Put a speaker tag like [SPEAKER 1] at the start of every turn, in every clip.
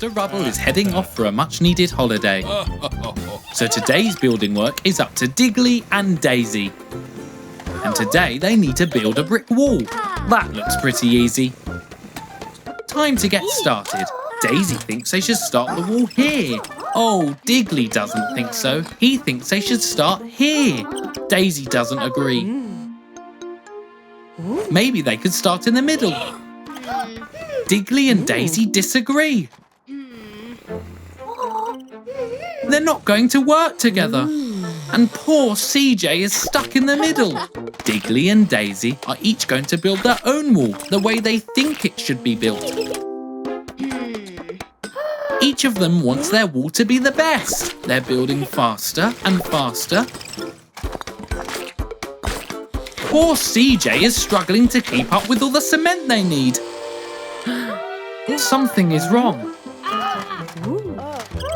[SPEAKER 1] Mr. Rubble is heading off for a much-needed holiday. So today's building work is up to Digley and Dazey. And today they need to build a brick wall. That looks pretty easy. Time to get started. Dazey thinks they should start the wall here. Oh, Digley doesn't think so. He thinks they should start here. Dazey doesn't agree. Maybe they could start in the middle. Digley and Dazey disagree. They're not going to work together. And poor CJ is stuck in the middle. Digley and Dazey are each going to build their own wall the way they think it should be built. Each of them wants their wall to be the best. They're building faster and faster. Poor CJ is struggling to keep up with all the cement they need. Something is wrong.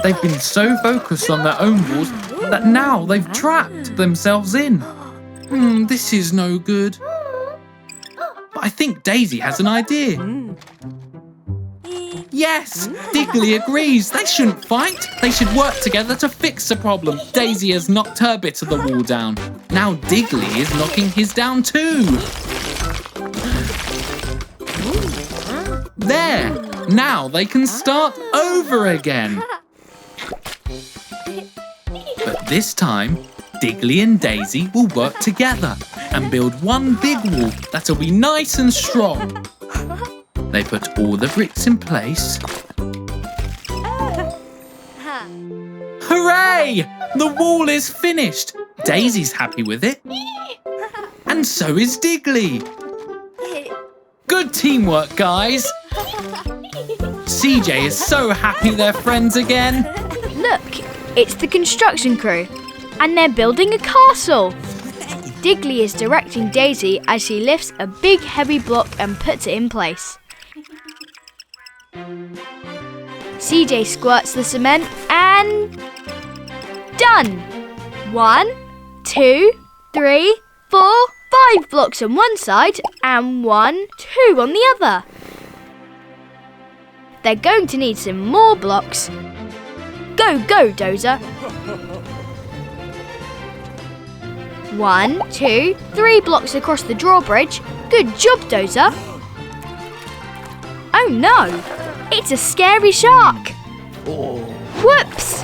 [SPEAKER 1] They've been so focused on their own walls that now they've trapped themselves in. This is no good. But I think Dazey has an idea. Yes, Digley agrees. They shouldn't fight. They should work together to fix the problem. Dazey has knocked her bit of the wall down. Now Digley is knocking his down too. There. Now they can start over again. But this time, Digley and Dazey will work together and build one big wall that'll be nice and strong. They put all the bricks in place. Hooray! The wall is finished. Daisy's happy with it. And so is Digley. Good teamwork, guys. CJ is so happy they're friends again.
[SPEAKER 2] Look, it's the construction crew. And they're building a castle. Digley is directing Dazey as she lifts a big heavy block and puts it in place. CJ squirts the cement and... done! 1, 2, 3, 4, 5 blocks on one side and 1, 2 on the other. They're going to need some more blocks. Go, go, Dozer. 1, 2, 3 blocks across the drawbridge. Good job, Dozer. Oh no! It's a scary shark! Whoops!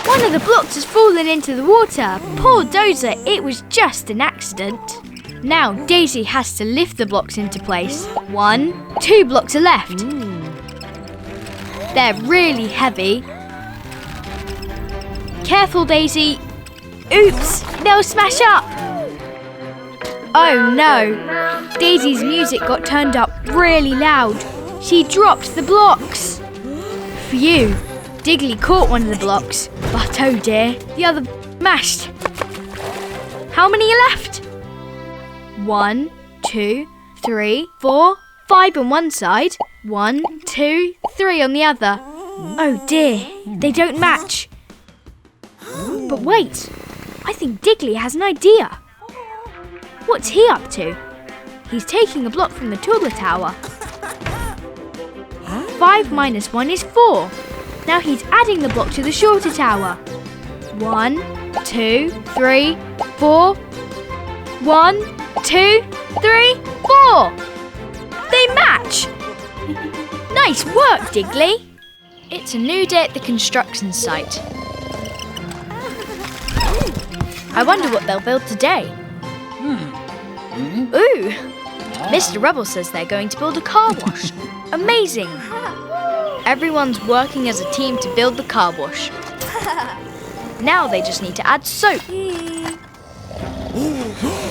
[SPEAKER 2] One of the blocks has fallen into the water. Poor Dozer, it was just an accident. Now Dazey has to lift the blocks into place. 1, 2 blocks are left. They're really heavy. Careful, Dazey. Oops, they'll smash up. Oh no, Daisy's music got turned up really loud. She dropped the blocks. Phew, Digley caught one of the blocks, but oh dear, the other mashed. How many are left? 1, 2, 3, 4, 5 on one side. 1, 2, 3 on the other. Oh dear, they don't match. But wait, I think Digley has an idea. What's he up to? He's taking a block from the taller tower. 5 minus 1 is 4. Now he's adding the block to the shorter tower. 1, 2, 3, 4. 1, 2, 3, 4. They match! Nice work, Digley. It's a new day at the construction site. I wonder what they'll build today. Ooh! Mr. Rubble says they're going to build a car wash. Amazing! Everyone's working as a team to build the car wash. Now they just need to add soap.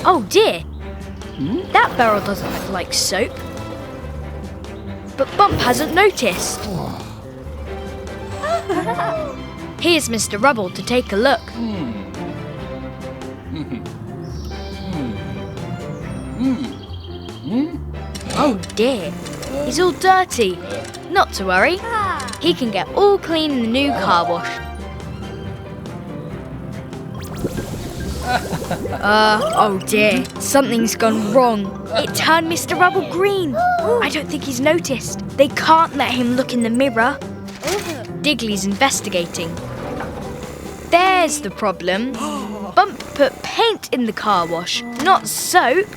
[SPEAKER 2] Oh dear! That barrel doesn't look like soap. But Bump hasn't noticed. Here's Mr. Rubble to take a look. Oh dear, he's all dirty. Not to worry, he can get all clean in the new car wash. Oh dear, something's gone wrong. It turned Mr. Rubble green. I don't think he's noticed. They can't let him look in the mirror. Digley's investigating. There's the problem. Bump put paint in the car wash, not soap.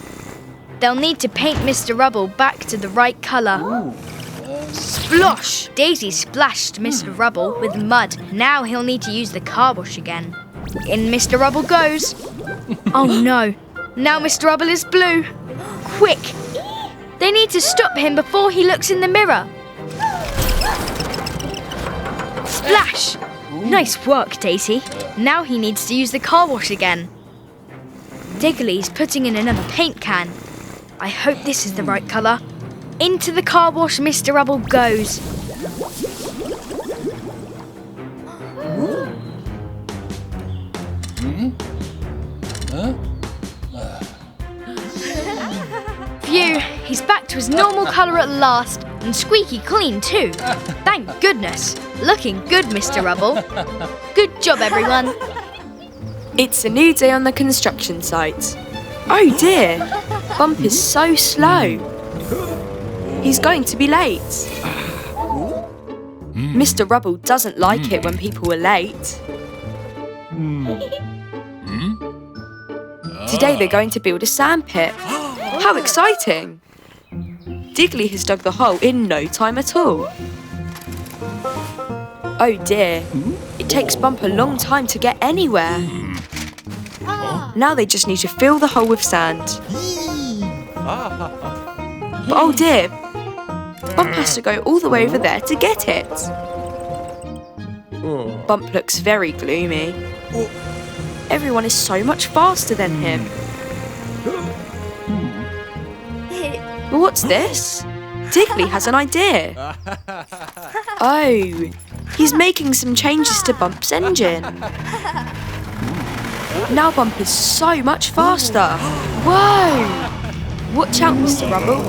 [SPEAKER 2] They'll need to paint Mr. Rubble back to the right colour. Splosh! Daisy splashed Mr. Rubble with mud. Now he'll need to use the car wash again. In Mr. Rubble goes. Oh no, now Mr. Rubble is blue. Quick! They need to stop him before he looks in the mirror. Splash! Nice work, Daisy. Now he needs to use the car wash again. Digley's putting in another paint can. I hope this is the right colour. Into the car wash Mr. Rubble goes. Phew, he's back to his normal colour at last, and squeaky clean too. Thank goodness. Looking good, Mr. Rubble. Good job, everyone.
[SPEAKER 3] It's a new day on the construction site. Oh dear, Bump is so slow. He's going to be late. Mr. Rubble doesn't like it when people are late. Today they're going to build a sandpit. How exciting! Digley has dug the hole in no time at all. Oh dear, it takes Bump a long time to get anywhere. Now they just need to fill the hole with sand. But oh dear, Bump has to go all the way over there to get it. Bump looks very gloomy. Everyone is so much faster than him. But what's this? Digley has an idea. Oh, he's making some changes to Bump's engine. Now Bump is so much faster. Whoa! Watch out, Mr. Rubble.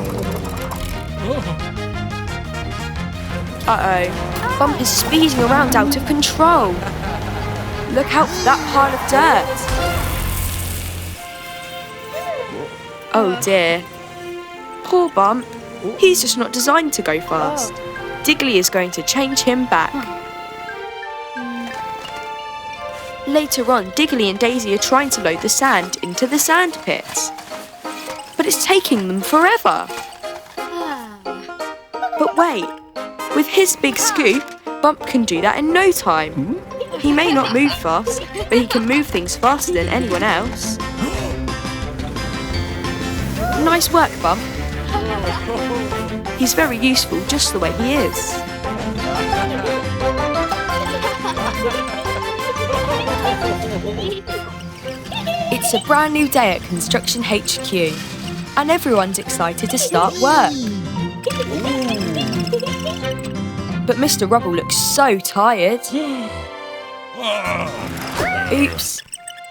[SPEAKER 3] Uh-oh. Bump is speeding around out of control. Look out for that pile of dirt. Oh dear. Poor Bump. He's just not designed to go fast. Digley is going to change him back. Later on, Digley and Dazey are trying to load the sand into the sand pits. But it's taking them forever. But wait, with his big scoop, Bump can do that in no time. He may not move fast, but he can move things faster than anyone else. Nice work, Bump. He's very useful just the way he is. It's a brand new day at Construction HQ, and everyone's excited to start work. But Mr. Rubble looks so tired. Oops,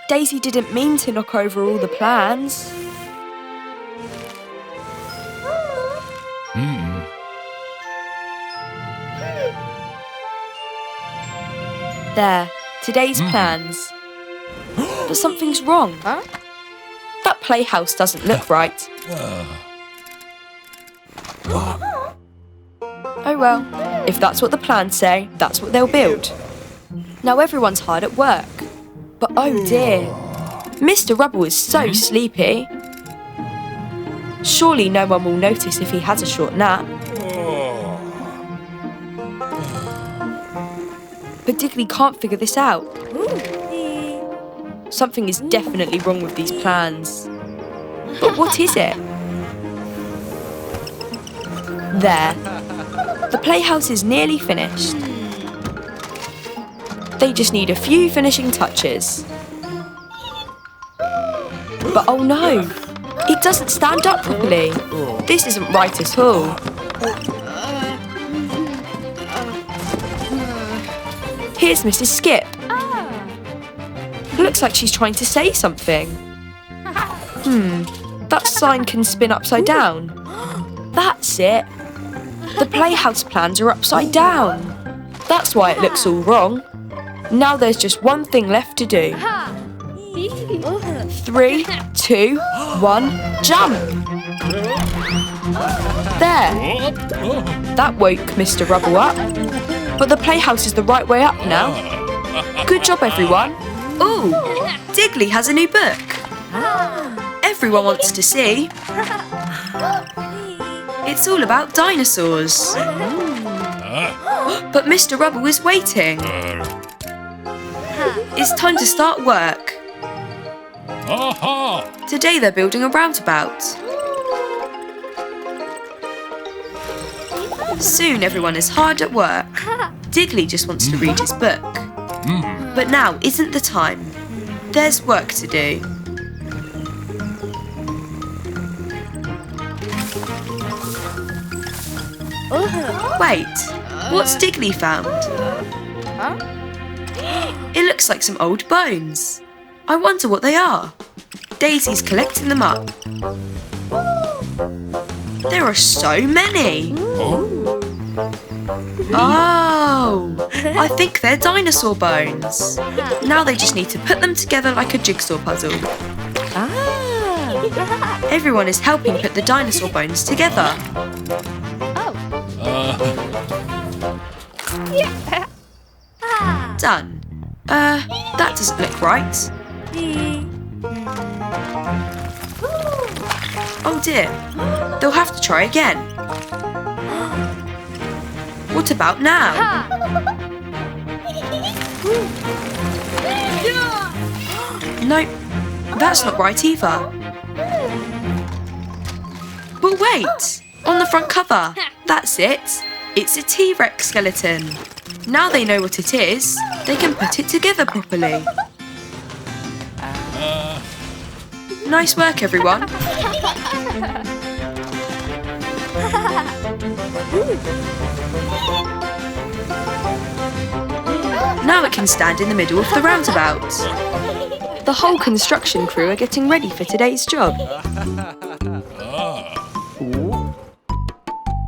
[SPEAKER 3] Daisy didn't mean to knock over all the plans. There, today's plans. But something's wrong. That playhouse doesn't look right. Oh well, if that's what the plans say, that's what they'll build. Now everyone's hard at work. But oh dear, Mr. Rubble is so sleepy. Surely no one will notice if he has a short nap. But Digley can't figure this out. Something is definitely wrong with these plans. But what is it? There. The playhouse is nearly finished. They just need a few finishing touches. But oh no! It doesn't stand up properly. This isn't right at all. Here's Mrs. Skip. Looks like she's trying to say something. That sign can spin upside down. That's it. The playhouse plans are upside down. That's why it looks all wrong. Now there's just one thing left to do. 3, 2, 1, jump! There! That woke Mr. Rubble up. But the playhouse is the right way up now. Good job, everyone. Ooh, Digley has a new book. Everyone wants to see. It's all about dinosaurs. But Mr. Rubble is waiting. It's time to start work. Today they're building a roundabout. Soon everyone is hard at work. Digley just wants to read his book. But now isn't the time. There's work to do. Wait, what's Digley found? It looks like some old bones. I wonder what they are. Daisy's collecting them up. There are so many. Oh, I think they're dinosaur bones. Now they just need to put them together like a jigsaw puzzle. Everyone is helping put the dinosaur bones together. Done. That doesn't look right. Oh dear, they'll have to try again. What about now? Nope, that's not right either. But wait, on the front cover, that's it. It's a T-Rex skeleton. Now they know what it is, they can put it together properly. Nice work, everyone. Now it can stand in the middle of the roundabout. The whole construction crew are getting ready for today's job.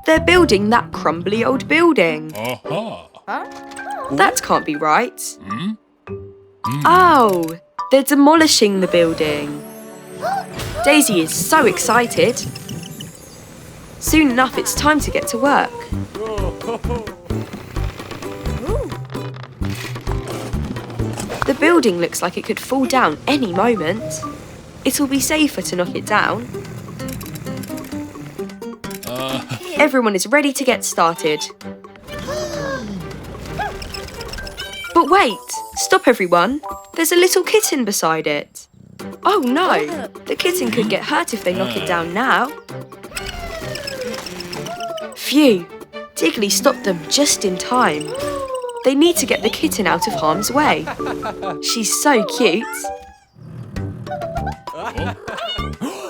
[SPEAKER 3] They're building that crumbly old building. That can't be right. Oh, they're demolishing the building. Daisy is so excited. Soon enough, it's time to get to work. The building looks like it could fall down any moment. It'll be safer to knock it down. Everyone is ready to get started. But wait! Stop, everyone! There's a little kitten beside it. Oh no! The kitten could get hurt if they knock it down now. Phew! Digley stopped them just in time. They need to get the kitten out of harm's way. She's so cute.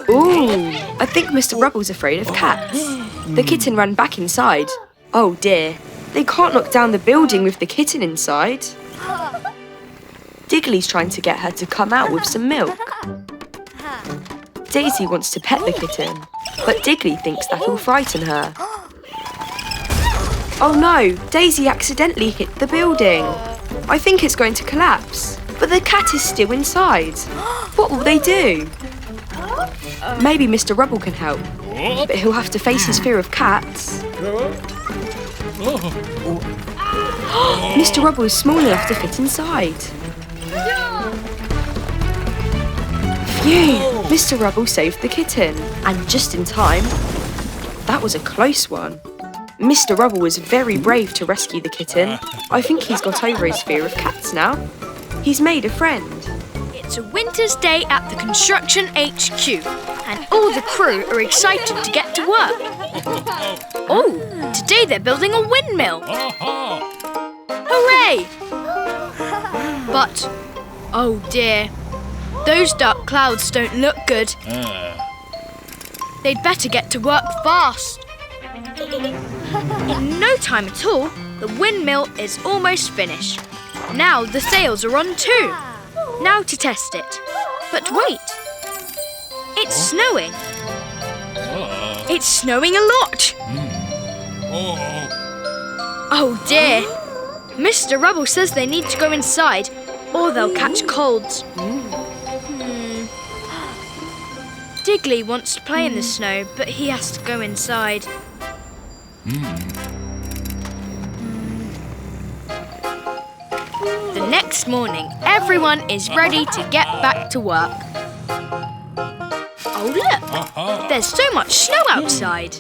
[SPEAKER 3] Ooh! I think Mr. Rubble's afraid of cats. The kitten ran back inside. Oh dear! They can't knock down the building with the kitten inside. Digley's trying to get her to come out with some milk. Daisy wants to pet the kitten, but Digley thinks that will frighten her. Oh no, Daisy accidentally hit the building. I think it's going to collapse, but the cat is still inside. What will they do? Maybe Mr. Rubble can help, but he'll have to face his fear of cats. Mr. Rubble is small enough to fit inside. Phew! Mr. Rubble saved the kitten, and just in time. That was a close one. Mr. Rubble was very brave to rescue the kitten. I think he's got over his fear of cats now. He's made a friend.
[SPEAKER 2] It's a winter's day at the construction HQ, and all the crew are excited to get to work. Oh, today they're building a windmill. Hooray! But, oh dear, those dark clouds don't look good. They'd better get to work fast. In no time at all, the windmill is almost finished. Now the sails are on too. Now to test it. But wait, it's snowing. It's snowing a lot. Oh dear. Mr. Rubble says they need to go inside or they'll catch colds. Digley wants to play in the snow, but he has to go inside. The next morning, everyone is ready to get back to work. Oh, look! There's so much snow outside.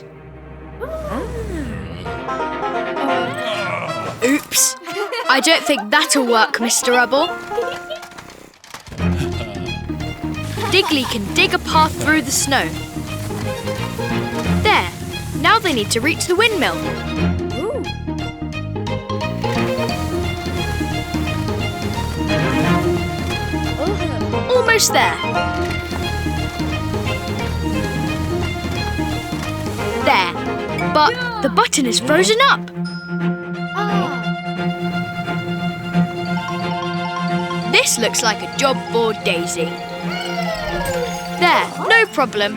[SPEAKER 2] Oops! I don't think that'll work, Mr. Rubble. Digley can dig a path through the snow. There! Now they need to reach the windmill. Almost there. There. But the button is frozen up. This looks like a job for Daisy. There, no problem.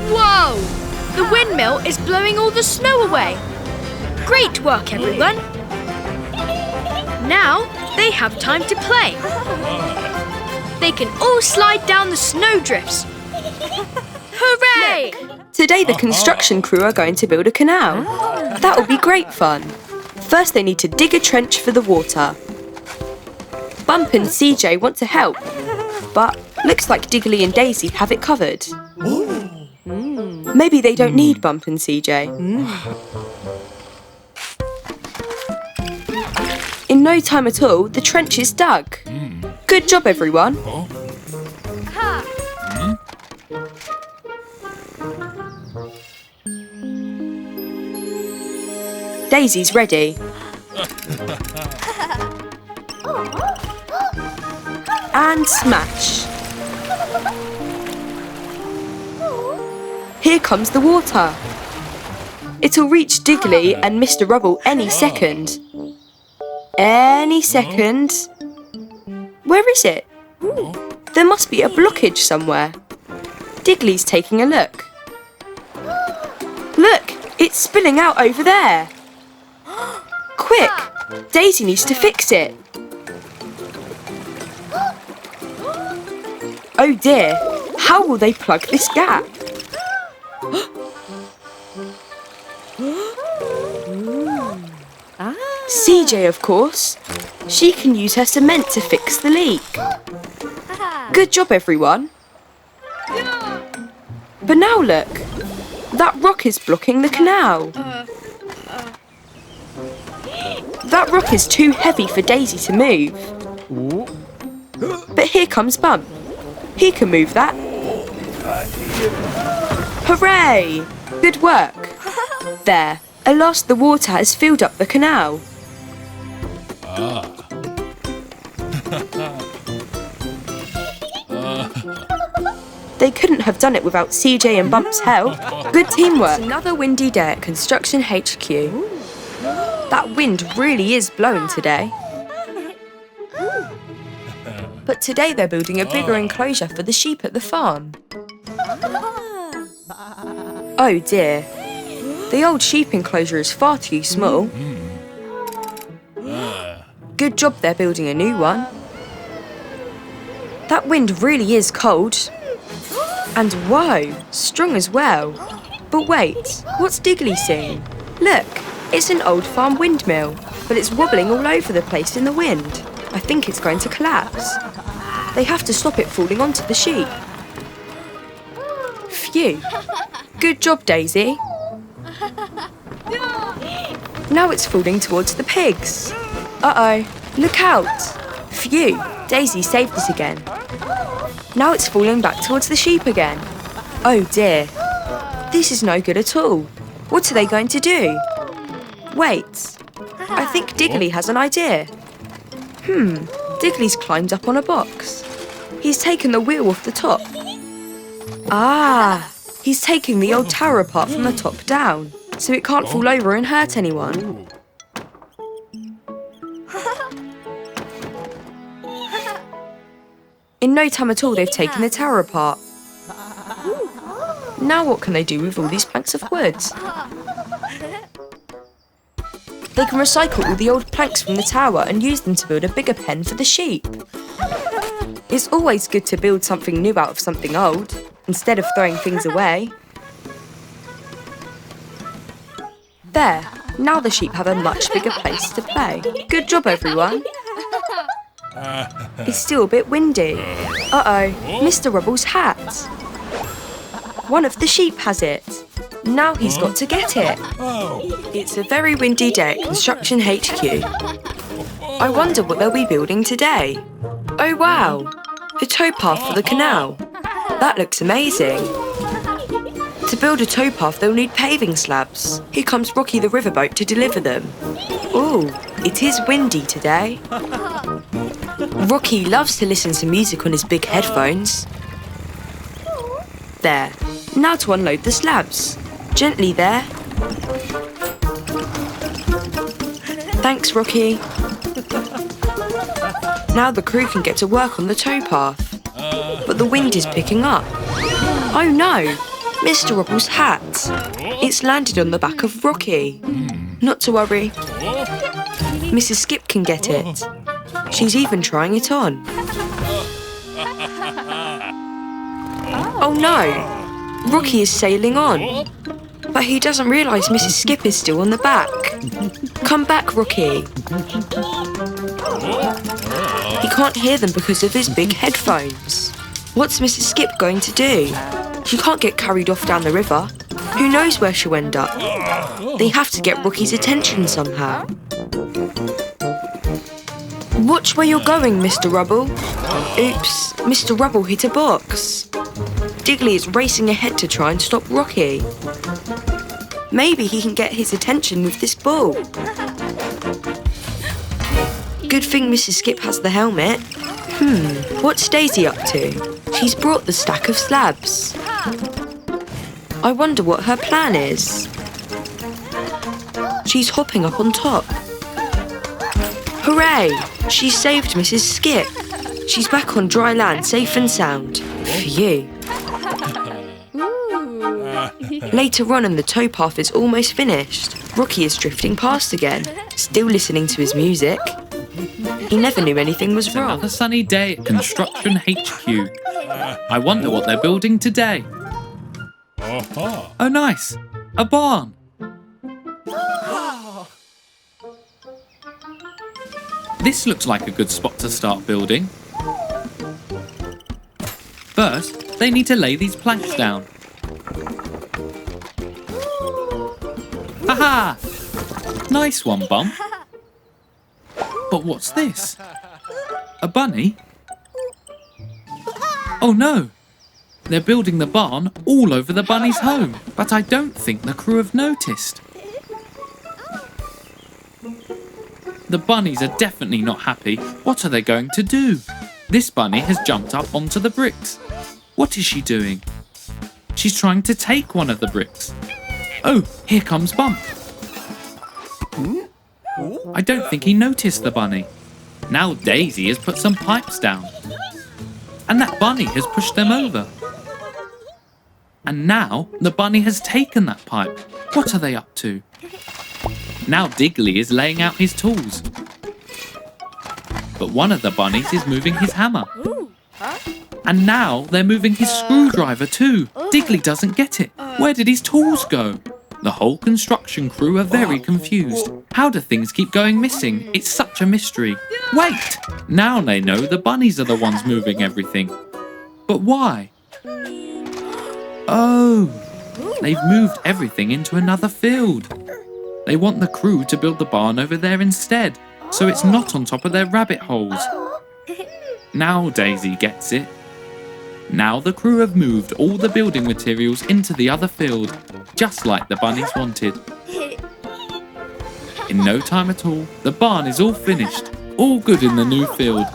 [SPEAKER 2] Whoa! The windmill is blowing all the snow away. Great work, everyone. Now they have time to play. They can all slide down the snowdrifts. Hooray!
[SPEAKER 3] Today the construction crew are going to build a canal. That'll be great fun. First they need to dig a trench for the water. Bump and CJ want to help, but looks like Digley and Dazey have it covered. Maybe they don't need Bump and CJ. In no time at all, the trench is dug. Good job, everyone. Daisy's ready. And smash. Here comes the water. It'll reach Digley and Mr. Rubble any second. Any second. Where is it? There must be a blockage somewhere. Digley's taking a look. Look, it's spilling out over there. Quick, Daisy needs to fix it. Oh dear, how will they plug this gap? CJ, of course. She can use her cement to fix the leak. Good job, everyone. But now look, that rock is blocking the canal. That rock is too heavy for Daisy to move. But here comes Bump. He can move that. Hooray! Good work. There, at last the water has filled up the canal. They couldn't have done it without CJ and Bump's help. Good teamwork. It's another windy day at Construction HQ. That wind really is blowing today. But today they're building a bigger enclosure for the sheep at the farm. Oh dear. The old sheep enclosure is far too small. Good job they're building a new one. That wind really is cold. And whoa, strong as well. But wait, what's Digley seeing? Look, it's an old farm windmill, but it's wobbling all over the place in the wind. I think it's going to collapse. They have to stop it falling onto the sheep. Phew. Good job, Daisy. Now it's falling towards the pigs. Uh-oh, look out. Phew, Daisy saved it again. Now it's falling back towards the sheep again. Oh dear. This is no good at all. What are they going to do? Wait, I think Digley has an idea. Digley's climbed up on a box. He's taken the wheel off the top. Ah, he's taking the old tower apart from the top down, so it can't fall over and hurt anyone. In no time at all, they've taken the tower apart. Now what can they do with all these planks of wood? They can recycle all the old planks from the tower and use them to build a bigger pen for the sheep. It's always good to build something new out of something old, instead of throwing things away. There, now the sheep have a much bigger place to play. Good job, everyone. It's still a bit windy. Uh-oh, Mr. Rubble's hat. One of the sheep has it. Now he's got to get it. It's a very windy day at Construction HQ. I wonder what they'll be building today. Oh wow, a towpath for the canal. That looks amazing. To build a towpath, they'll need paving slabs. Here comes Rocky the riverboat to deliver them. Ooh, it is windy today. Rocky loves to listen to music on his big headphones. There, now to unload the slabs. Gently there. Thanks, Rocky. Now the crew can get to work on the towpath. But the wind is picking up. Oh no, Mr. Rubble's hat. It's landed on the back of Rocky. Not to worry. Mrs. Skip can get it. She's even trying it on. Oh no, Rocky is sailing on. But he doesn't realise Mrs. Skip is still on the back. Come back, Rocky. He can't hear them because of his big headphones. What's Mrs. Skip going to do? She can't get carried off down the river. Who knows where she'll end up? They have to get Rocky's attention somehow. Watch where you're going, Mr. Rubble. Oops, Mr. Rubble hit a box. Digley is racing ahead to try and stop Rocky. Maybe he can get his attention with this ball. Good thing Mrs. Skip has the helmet. What's Daisy up to? She's brought the stack of slabs. I wonder what her plan is. She's hopping up on top. Hooray! She saved Mrs. Skip. She's back on dry land, safe and sound. Phew. Later on, and the towpath is almost finished. Rocky is drifting past again, still listening to his music. He never knew anything was wrong.
[SPEAKER 1] Another sunny day at Construction HQ. I wonder what they're building today. Oh, nice. A barn. This looks like a good spot to start building. First, they need to lay these planks down. Haha! Nice one, Bump. But what's this? A bunny? Oh no! They're building the barn all over the bunny's home, but I don't think the crew have noticed. The bunnies are definitely not happy. What are they going to do? This bunny has jumped up onto the bricks. What is she doing? She's trying to take one of the bricks. Oh, here comes Bump. I don't think he noticed the bunny. Now Daisy has put some pipes down. And that bunny has pushed them over. And now the bunny has taken that pipe. What are they up to? Now Digley is laying out his tools. But one of the bunnies is moving his hammer. And now they're moving his screwdriver too. Digley doesn't get it. Where did his tools go? The whole construction crew are very confused. How do things keep going missing? It's such a mystery. Wait! Now they know the bunnies are the ones moving everything. But why? Oh! They've moved everything into another field. They want the crew to build the barn over there instead, so it's not on top of their rabbit holes. Now Daisy gets it. Now the crew have moved all the building materials into the other field, just like the bunnies wanted. In no time at all, the barn is all finished, all good in the new field.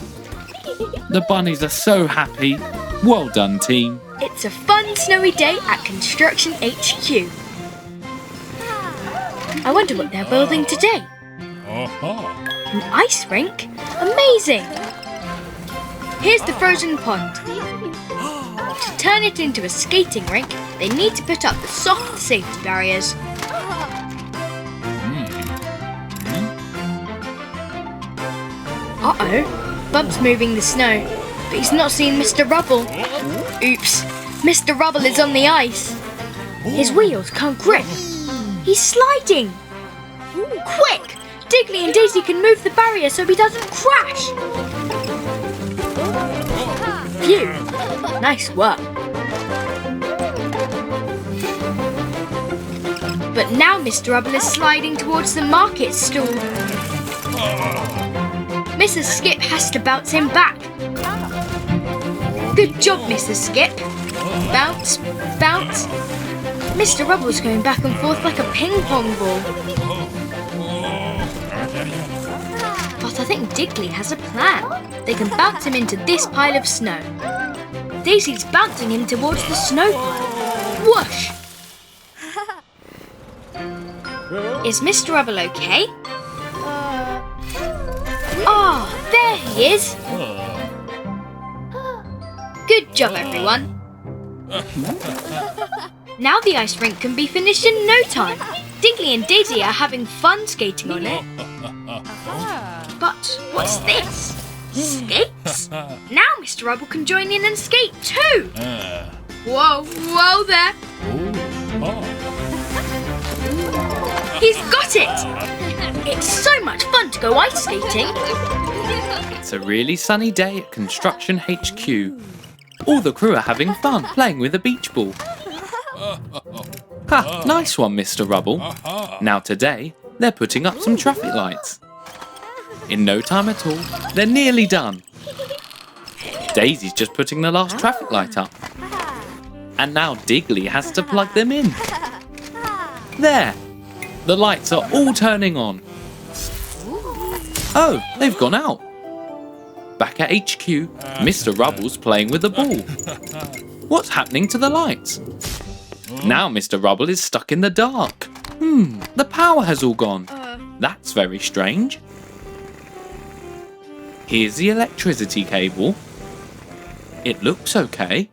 [SPEAKER 1] The bunnies are so happy. Well done, team.
[SPEAKER 2] It's a fun snowy day at Construction HQ. I wonder what they're building today. An ice rink? Amazing! Here's the frozen pond. To turn it into a skating rink, they need to put up the soft safety barriers. Uh-oh, Bump's moving the snow. but he's not seen Mr. Rubble. Oops, Mr. Rubble is on the ice. His wheels can't grip. He's sliding. Quick! Digley and Dazey can move the barrier so he doesn't crash. Phew, nice work. But now Mr. Rubble is sliding towards the market stall. Mrs. Skip has to bounce him back. Good job, Mrs. Skip. Bounce, bounce. Mr. Rubble's going back and forth like a ping pong ball. But I think Digley has a plan. They can bounce him into this pile of snow. Daisy's bouncing him towards the snow pile. Whoosh! Is Mr. Rubble okay? Ah, there he is. Good job, everyone. Now the ice rink can be finished in no time. Digley and Dazey are having fun skating on it. But what's this? Skates? Now Mr. Rubble can join in and skate too. Whoa, whoa there. He's got it! It's so much fun to go ice skating.
[SPEAKER 1] It's a really sunny day at Construction HQ. All the crew are having fun playing with a beach ball. Ha, nice one, Mr. Rubble. Now today, they're putting up some traffic lights. In no time at all, they're nearly done. Daisy's just putting the last traffic light up. And now Digley has to plug them in. There! The lights are all turning on. Oh, they've gone out. Back at HQ, Mr. Rubble's playing with the ball. What's happening to the lights? Now Mr. Rubble is stuck in the dark. The power has all gone. That's very strange. Here's the electricity cable. It looks okay.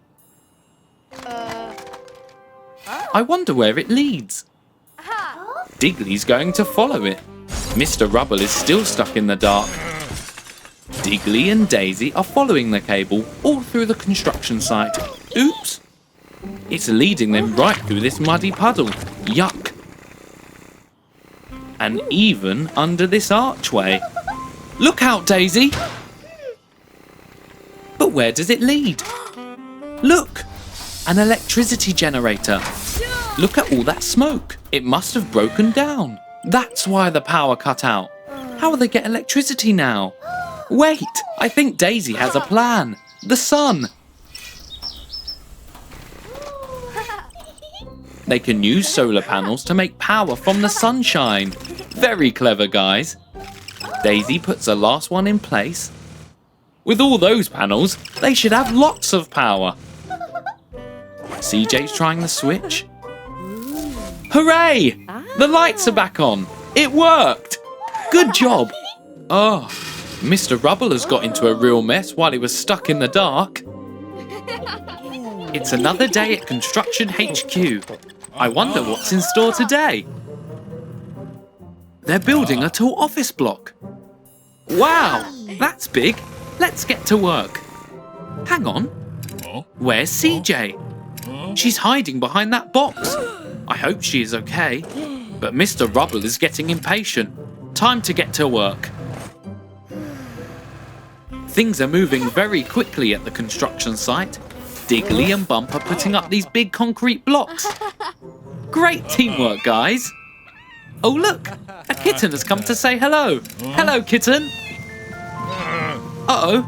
[SPEAKER 1] I wonder where it leads. Digley's going to follow it. Mr. Rubble is still stuck in the dark. Digley and Dazey are following the cable all through the construction site. Oops! It's leading them right through this muddy puddle. Yuck! And even under this archway. Look out, Dazey! But where does it lead? Look! An electricity generator. Look at all that smoke. It must have broken down. That's why the power cut out. How will they get electricity now? Wait, I think Dazey has a plan. The sun. They can use solar panels to make power from the sunshine. Very clever, guys. Dazey puts the last one in place. With all those panels, they should have lots of power. CJ's trying the switch. Hooray! The lights are back on. It worked. Good job. Oh, Mr. Rubble has got into a real mess while he was stuck in the dark. It's another day at Construction HQ. I wonder what's in store today. They're building a tall office block. Wow, that's big. Let's get to work. Hang on. Where's CJ? She's hiding behind that box. I hope she is okay. But Mr. Rubble is getting impatient. Time to get to work. Things are moving very quickly at the construction site. Digley and Bump are putting up these big concrete blocks. Great teamwork, guys. Oh, look, a kitten has come to say hello. Hello, kitten. Uh-oh,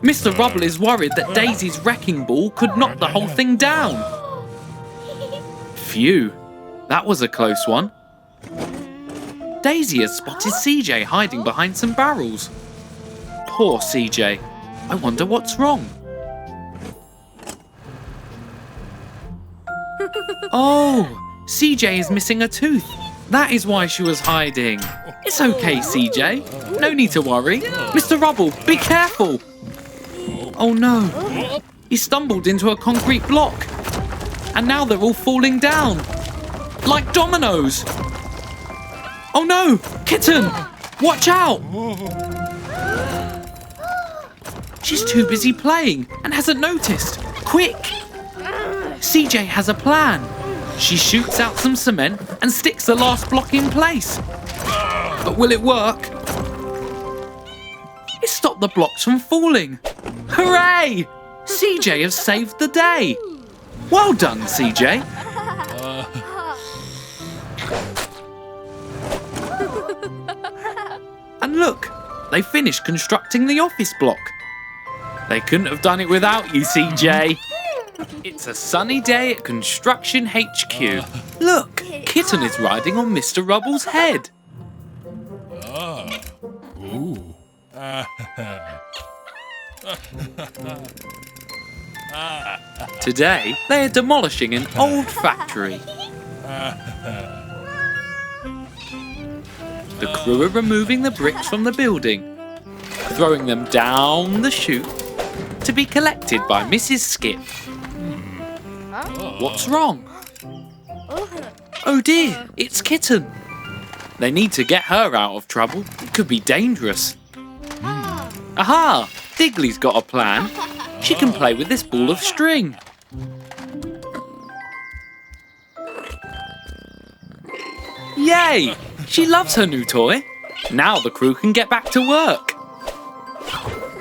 [SPEAKER 1] Mr. Rubble is worried that Daisy's wrecking ball could knock the whole thing down. Phew, that was a close one. Dazey has spotted CJ hiding behind some barrels. Poor CJ. I wonder what's wrong. Oh, CJ is missing a tooth. That is why she was hiding. It's okay, CJ. No need to worry. Mr. Rubble, be careful. Oh no. He stumbled into a concrete block. And now they're all falling down. Like dominoes. Oh no, Kitten, watch out. She's too busy playing and hasn't noticed. Quick! CJ has a plan. She shoots out some cement and sticks the last block in place. But will it work? It stopped the blocks from falling. Hooray! CJ has saved the day. Well done, CJ. And look, they finished constructing the office block. They couldn't have done it without you, CJ. It's a sunny day at Construction HQ. Look, Kitten is riding on Mr. Rubble's head. Today, they are demolishing an old factory. The crew are removing the bricks from the building, throwing them down the chute to be collected by Mrs. Skip. What's wrong? Oh dear, it's Kitten. They need to get her out of trouble. It could be dangerous. Aha! Digley's got a plan. She can play with this ball of string. Yay! She loves her new toy. Now the crew can get back to work.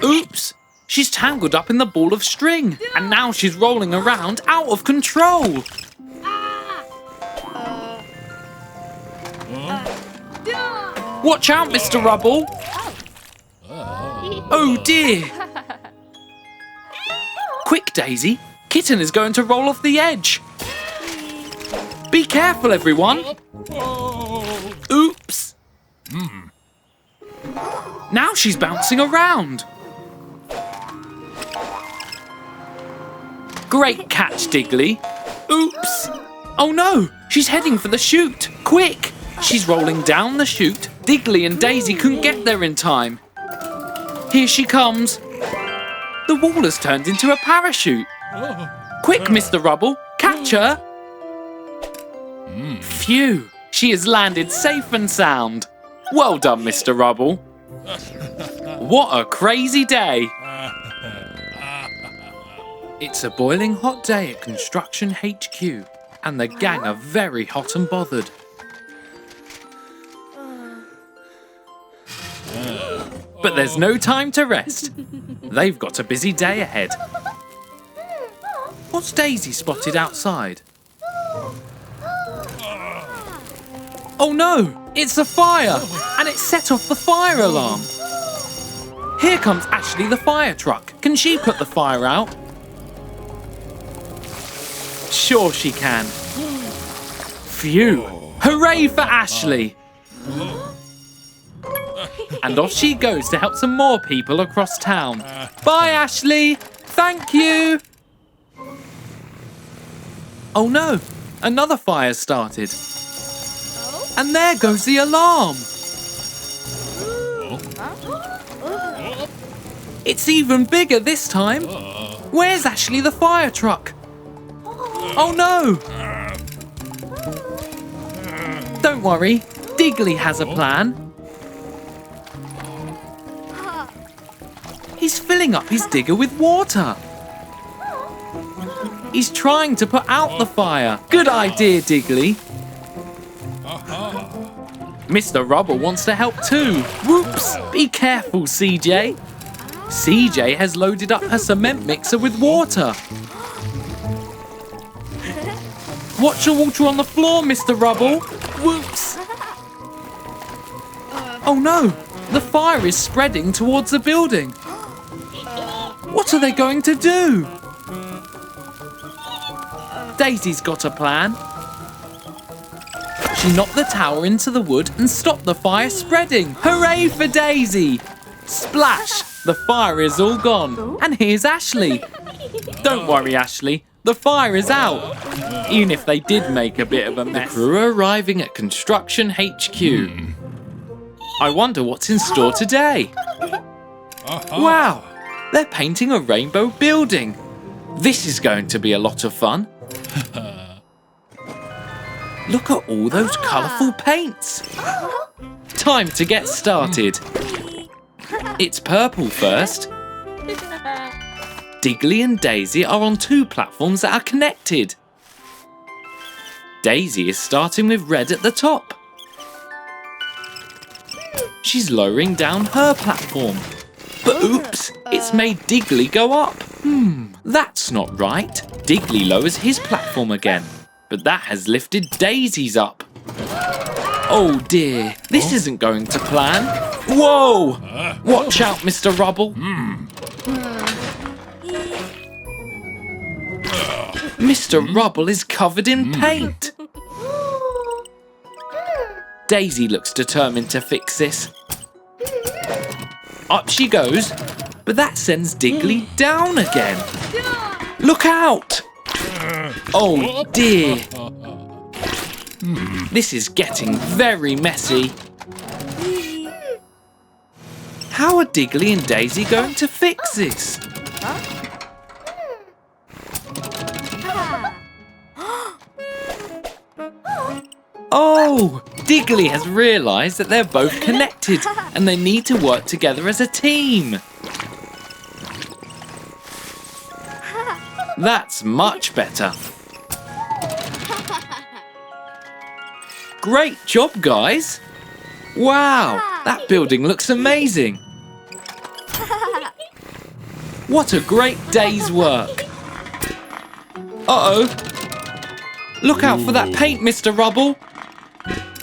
[SPEAKER 1] Oops! She's tangled up in the ball of string, and now she's rolling around out of control. Watch out, Mr. Rubble! Oh dear! Quick, Daisy! Kitten is going to roll off the edge. Be careful, everyone! Oops! Now she's bouncing around. Great catch, Digley. Oops! Oh no! She's heading for the chute! Quick! She's rolling down the chute. Digley and Daisy couldn't get there in time. Here she comes. The wall has turned into a parachute. Quick, Mr. Rubble, catch her. Phew, she has landed safe and sound. Well done, Mr. Rubble. What a crazy day. It's a boiling hot day at Construction HQ, and the gang are very hot and bothered. But there's no time to rest. They've got a busy day ahead. What's Daisy spotted outside? Oh no, it's a fire, and it set off the fire alarm. Here comes Ashley the fire truck. Can she put the fire out? Sure she can. Phew, hooray for Ashley. And off she goes to help some more people across town. Bye, Ashley. Thank you. Oh no, another fire started. And there goes the alarm. It's even bigger this time. Where's Ashley the fire truck? Oh no. Don't worry, Digley has a plan. He's filling up his digger with water. He's trying to put out the fire. Good idea, Digley. Mr. Rubble wants to help too. Whoops! Be careful, CJ. CJ has loaded up her cement mixer with water. Watch the water on the floor, Mr. Rubble. Whoops! Oh no! The fire is spreading towards the building. What are they going to do? Daisy's got a plan. She knocked the tower into the wood and stopped the fire spreading. Hooray for Daisy! Splash! The fire is all gone. And here's Ashley. Don't worry, Ashley. The fire is out. Even if they did make a bit of a mess. The crew are arriving at Construction HQ. I wonder what's in store today. Wow! They're painting a rainbow building. This is going to be a lot of fun. Look at all those colourful paints. Time to get started. It's purple first. Digley and Dazey are on 2 platforms that are connected. Dazey is starting with red at the top. She's lowering down her platform. But oops, it's made Digley go up. That's not right. Digley lowers his platform again, but that has lifted Daisy's up. Oh dear, this isn't going to plan. Whoa! Watch out, Mr. Rubble. Mr. Rubble is covered in paint. Daisy looks determined to fix this. Up she goes, but that sends Digley down again. Look out! Oh dear. This is getting very messy. How are Digley and Dazey going to fix this? Oh, Digley has realised that they're both connected and they need to work together as a team. That's much better. Great job, guys. Wow, that building looks amazing. What a great day's work. Uh-oh. Look out for that paint, Mr. Rubble.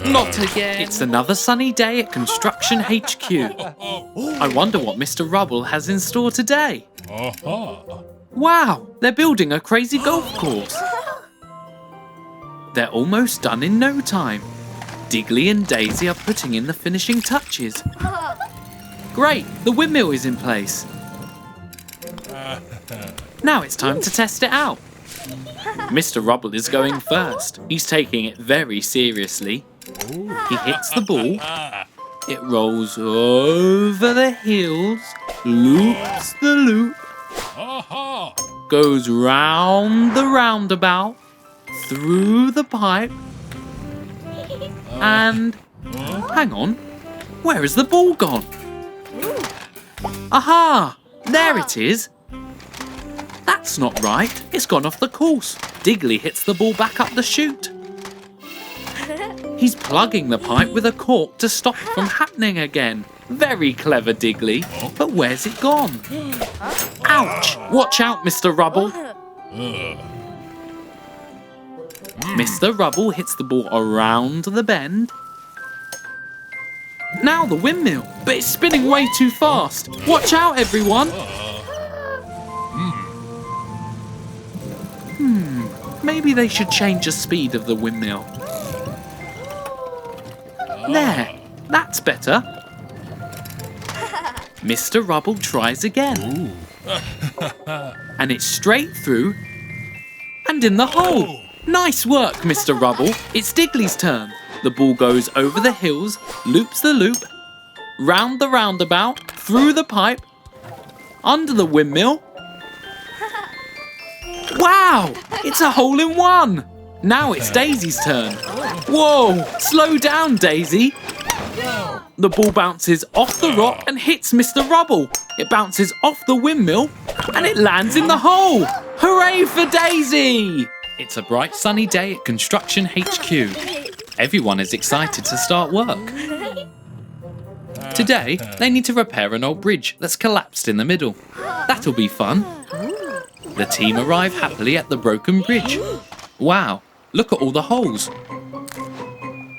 [SPEAKER 1] Not again. It's another sunny day at Construction HQ. I wonder what Mr. Rubble has in store today. Wow, they're building a crazy golf course. They're almost done in no time. Digley and Dazey are putting in the finishing touches. Great, the windmill is in place. Now it's time to test it out. Mr. Rubble is going first. He's taking it very seriously. He hits the ball. It rolls over the hills, loops the loop, goes round the roundabout, through the pipe, and... hang on, where has the ball gone? Aha! There it is. That's not right. It's gone off the course. Digley hits the ball back up the chute. He's plugging the pipe with a cork to stop it from happening again. Very clever, Digley. But where's it gone? Ouch! Watch out, Mr. Rubble. Mr. Rubble hits the ball around the bend. Now the windmill, but it's spinning way too fast. Watch out, everyone. Maybe they should change the speed of the windmill. There, that's better. Mr. Rubble tries again. And it's straight through and in the hole. Nice work, Mr. Rubble. It's Digley's turn. The ball goes over the hills, loops the loop, round the roundabout, through the pipe, under the windmill. Wow! It's a hole-in-one! Now it's Daisy's turn. Whoa! Slow down, Dazey. The ball bounces off the rock and hits Mr. Rubble. It bounces off the windmill and it lands in the hole. Hooray for Dazey! It's a bright sunny day at Construction HQ. Everyone is excited to start work. Today, they need to repair an old bridge that's collapsed in the middle. That'll be fun. The team arrive happily at the broken bridge. Wow, look at all the holes.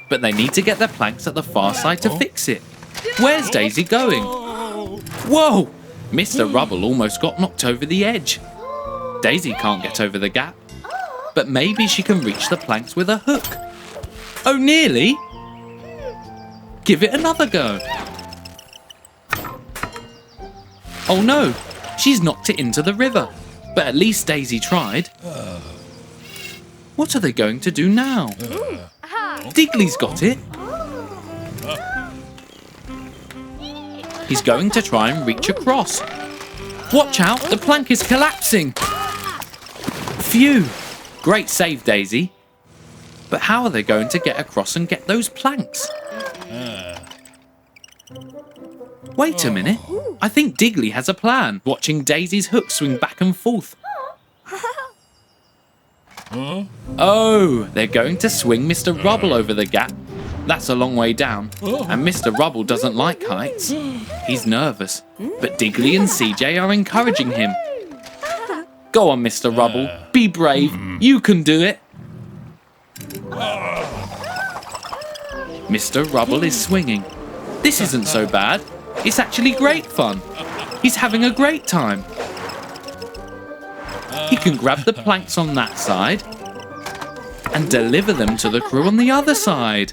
[SPEAKER 1] But they need to get their planks at the far side to fix it. Where's Dazey going? Whoa! Mr. Rubble almost got knocked over the edge. Dazey can't get over the gap. But maybe she can reach the planks with a hook. Oh, nearly. Give it another go. Oh no, she's knocked it into the river. But at least Dazey tried. What are they going to do now? Digley's got it. He's going to try and reach across. Watch out, the plank is collapsing. Phew. Great save, Dazey. But how are they going to get across and get those planks? Wait a minute. I think Digley has a plan, watching Daisy's hook swing back and forth. Oh, they're going to swing Mr. Rubble over the gap. That's a long way down, and Mr. Rubble doesn't like heights. He's nervous, but Digley and CJ are encouraging him. Go on, Mr. Rubble, be brave, you can do it. Mr. Rubble is swinging. This isn't so bad. It's actually great fun. He's having a great time. He can grab the planks on that side and deliver them to the crew on the other side.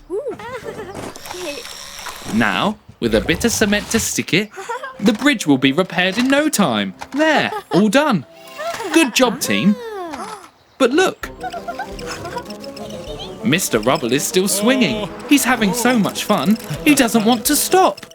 [SPEAKER 1] Now, with a bit of cement to stick it, the bridge will be repaired in no time. There, all done. Good job, team. But look. Mr. Rubble is still swinging. He's having so much fun, he doesn't want to stop.